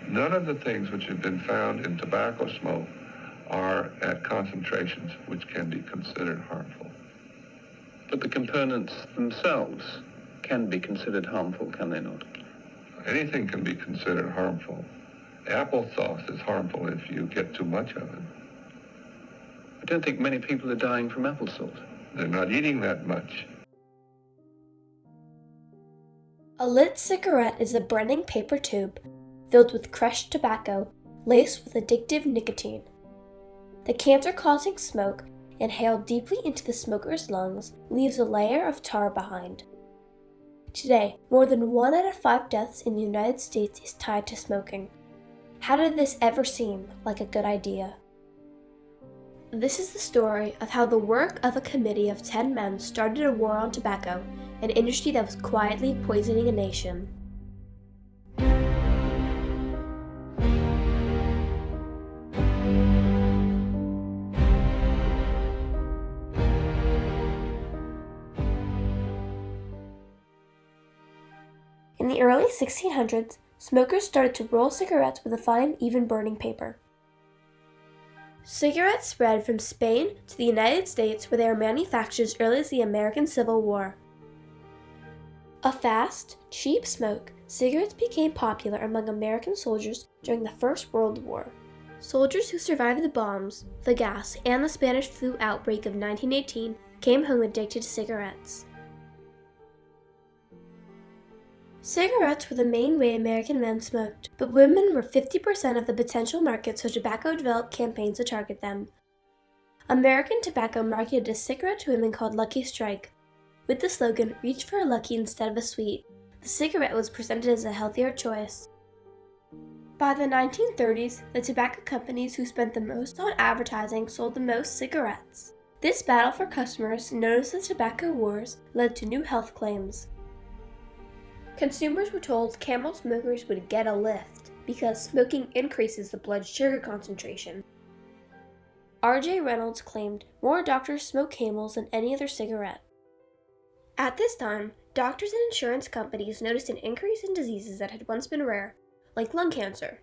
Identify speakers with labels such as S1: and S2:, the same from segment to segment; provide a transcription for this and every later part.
S1: None of the things which have been found in tobacco smoke are at concentrations which can be considered harmful.
S2: But the components themselves can be considered harmful, can they not?
S1: Anything can be considered harmful. Applesauce is harmful if you get too much of it.
S2: I don't think many people are dying from apple salt.
S1: They're not eating that much.
S3: A lit cigarette is a burning paper tube filled with crushed tobacco laced with addictive nicotine. The cancer-causing smoke, inhaled deeply into the smoker's lungs, leaves a layer of tar behind. Today, more than 1 out of 5 deaths in the United States is tied to smoking. How did this ever seem like a good idea? This is the story of how the work of a committee of 10 men started a war on tobacco, an industry that was quietly poisoning a nation. In the early 1600s, smokers started to roll cigarettes with a fine, even-burning paper. Cigarettes spread from Spain to the United States, where they were manufactured as early as the American Civil War. A fast, cheap smoke, cigarettes became popular among American soldiers during the First World War. Soldiers who survived the bombs, the gas, and the Spanish flu outbreak of 1918 came home addicted to cigarettes. Cigarettes were the main way American men smoked, but women were 50% of the potential market, so tobacco developed campaigns to target them. American Tobacco marketed a cigarette to women called Lucky Strike. With the slogan, "Reach for a Lucky instead of a Sweet," the cigarette was presented as a healthier choice. By the 1930s, the tobacco companies who spent the most on advertising sold the most cigarettes. This battle for customers, known as the Tobacco Wars, led to new health claims. Consumers were told Camel smokers would get a lift because smoking increases the blood sugar concentration. R.J. Reynolds claimed more doctors smoke Camels than any other cigarette. At this time, doctors and insurance companies noticed an increase in diseases that had once been rare, like lung cancer.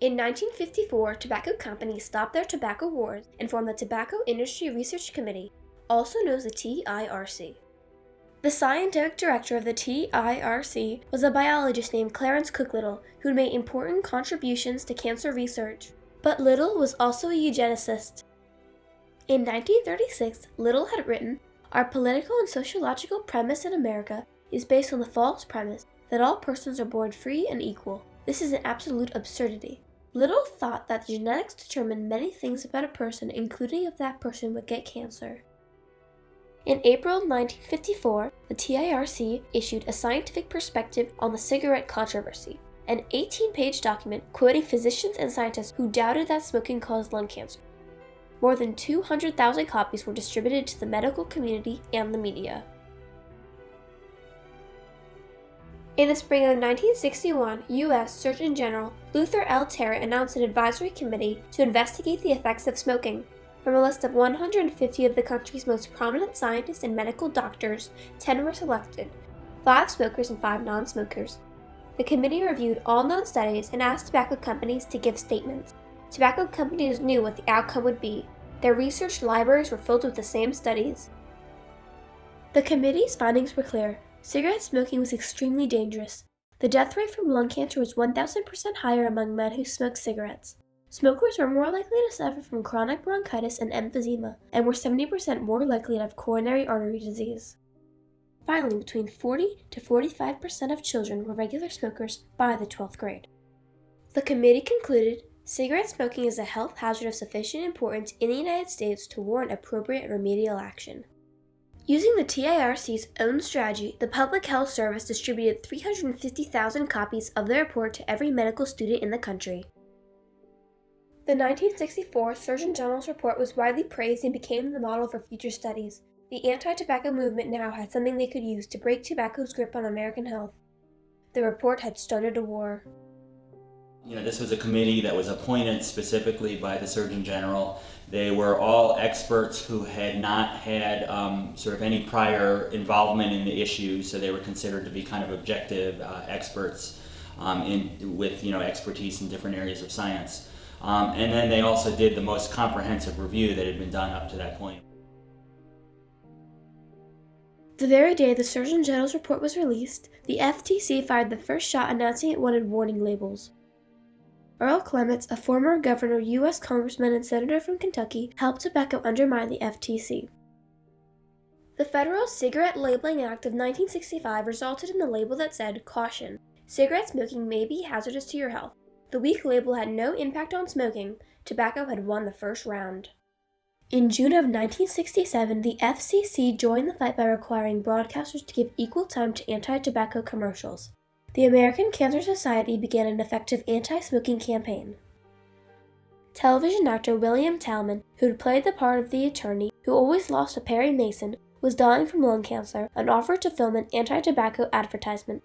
S3: In 1954, tobacco companies stopped their tobacco wars and formed the Tobacco Industry Research Committee, also known as the TIRC. The scientific director of the TIRC was a biologist named Clarence Cook Little, who made important contributions to cancer research. But Little was also a eugenicist. In 1936, Little had written, "Our political and sociological premise in America is based on the false premise that all persons are born free and equal. This is an absolute absurdity." Little thought that genetics determined many things about a person, including if that person would get cancer. In April 1954, the TIRC issued a scientific perspective on the cigarette controversy, an 18-page document quoting physicians and scientists who doubted that smoking caused lung cancer. More than 200,000 copies were distributed to the medical community and the media. In the spring of 1961, U.S. Surgeon General Luther L. Tarrant announced an advisory committee to investigate the effects of smoking. From a list of 150 of the country's most prominent scientists and medical doctors, 10 were selected, 5 smokers and 5 non-smokers. The committee reviewed all known studies and asked tobacco companies to give statements. Tobacco companies knew what the outcome would be. Their research libraries were filled with the same studies. The committee's findings were clear. Cigarette smoking was extremely dangerous. The death rate from lung cancer was 1,000% higher among men who smoked cigarettes. Smokers were more likely to suffer from chronic bronchitis and emphysema, and were 70% more likely to have coronary artery disease. Finally, between 40 to 45% of children were regular smokers by the 12th grade. The committee concluded, cigarette smoking is a health hazard of sufficient importance in the United States to warrant appropriate remedial action. Using the TIRC's own strategy, the Public Health Service distributed 350,000 copies of the report to every medical student in the country. The 1964 Surgeon General's report was widely praised and became the model for future studies. The anti-tobacco movement now had something they could use to break tobacco's grip on American health. The report had started a war.
S4: This was a committee that was appointed specifically by the Surgeon General. They were all experts who had not had sort of any prior involvement in the issue, so they were considered to be kind of objective experts with expertise in different areas of science. And then they also did the most comprehensive review that had been done up to that point.
S3: The very day the Surgeon General's report was released, the FTC fired the first shot announcing it wanted warning labels. Earl Clements, a former governor, U.S. congressman, and senator from Kentucky, helped tobacco undermine the FTC. The Federal Cigarette Labeling Act of 1965 resulted in a label that said, "Caution, cigarette smoking may be hazardous to your health." The weak label had no impact on smoking. Tobacco had won the first round. In June of 1967, the FCC joined the fight by requiring broadcasters to give equal time to anti-tobacco commercials. The American Cancer Society began an effective anti-smoking campaign. Television actor William Talman, who had played the part of the attorney who always lost to Perry Mason, was dying from lung cancer and offered to film an anti-tobacco advertisement.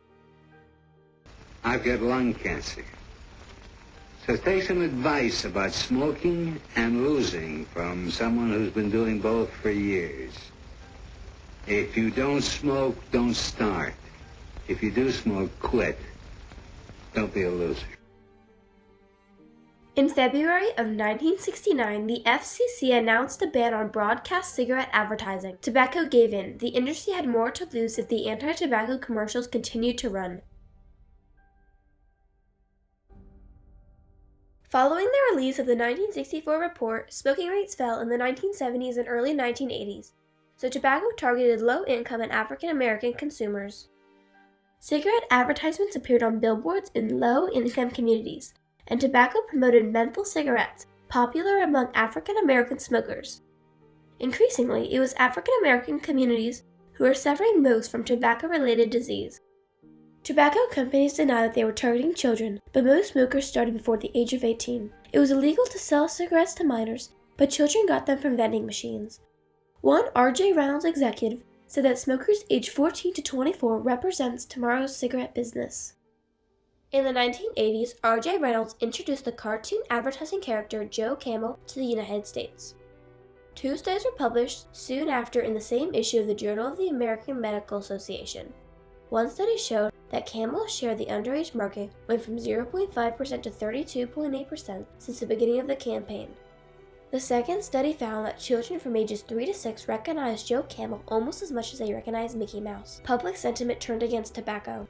S5: "I've got lung cancer. So take some advice about smoking and losing from someone who's been doing both for years. If you don't smoke, don't start. If you do smoke, quit. Don't be a loser."
S3: In February of 1969, the FCC announced a ban on broadcast cigarette advertising. Tobacco gave in. The industry had more to lose if the anti-tobacco commercials continued to run. Following the release of the 1964 report, smoking rates fell in the 1970s and early 1980s, so tobacco targeted low-income and African-American consumers. Cigarette advertisements appeared on billboards in low-income communities, and tobacco promoted menthol cigarettes, popular among African-American smokers. Increasingly, it was African-American communities who were suffering most from tobacco-related disease. Tobacco companies denied that they were targeting children, but most smokers started before the age of 18. It was illegal to sell cigarettes to minors, but children got them from vending machines. One R.J. Reynolds executive said that smokers aged 14 to 24 represents tomorrow's cigarette business. In the 1980s, R.J. Reynolds introduced the cartoon advertising character Joe Camel to the United States. Two studies were published soon after in the same issue of the Journal of the American Medical Association. One study showed that Camel's share of the underage market went from 0.5% to 32.8% since the beginning of the campaign. The second study found that children from ages 3 to 6 recognized Joe Camel almost as much as they recognized Mickey Mouse. Public sentiment turned against tobacco.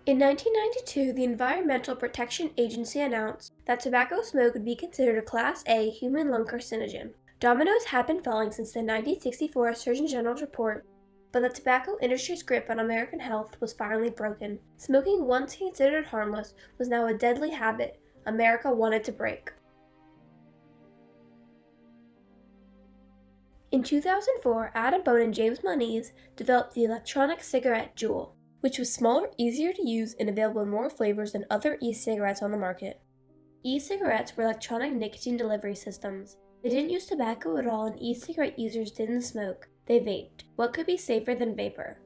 S3: In 1992, the Environmental Protection Agency announced that tobacco smoke would be considered a Class A human lung carcinogen. Dominoes had been falling since the 1964 Surgeon General's report, but the tobacco industry's grip on American health was finally broken. Smoking, once considered harmless, was now a deadly habit America wanted to break. In 2004, Adam Bone and James Moniz developed the electronic cigarette Juul, which was smaller, easier to use, and available in more flavors than other e-cigarettes on the market. E-cigarettes were electronic nicotine delivery systems. They didn't use tobacco at all, and e-cigarette users didn't smoke. They vaped. What could be safer than vapor?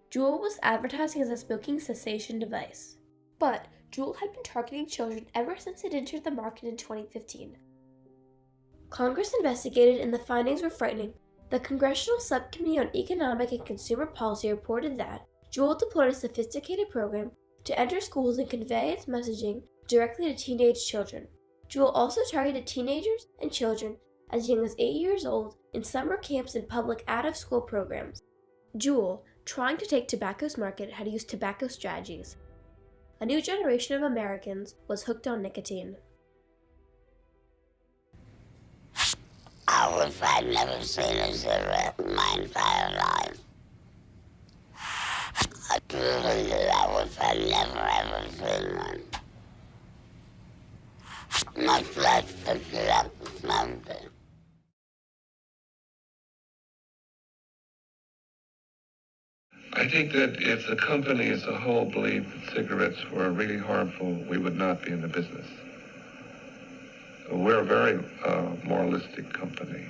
S3: Juul was advertising as a smoking cessation device. But Juul had been targeting children ever since it entered the market in 2015. Congress investigated and the findings were frightening. The Congressional Subcommittee on Economic and Consumer Policy reported that Juul deployed a sophisticated program to enter schools and convey its messaging directly to teenage children. Juul also targeted teenagers and children as young as 8 years old in summer camps and public out-of-school programs. Juul, trying to take tobacco's market, had used tobacco strategies. A new generation of Americans was hooked on nicotine.
S6: I wish I'd never seen a cigarette in my entire life. I truly did. I wish I'd never ever seen one. Much less picked it up and smoked it.
S1: I think that if the company as a whole believed that cigarettes were really harmful, we would not be in the business. We're a very moralistic company.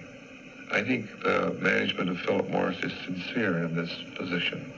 S1: I think the management of Philip Morris is sincere in this position.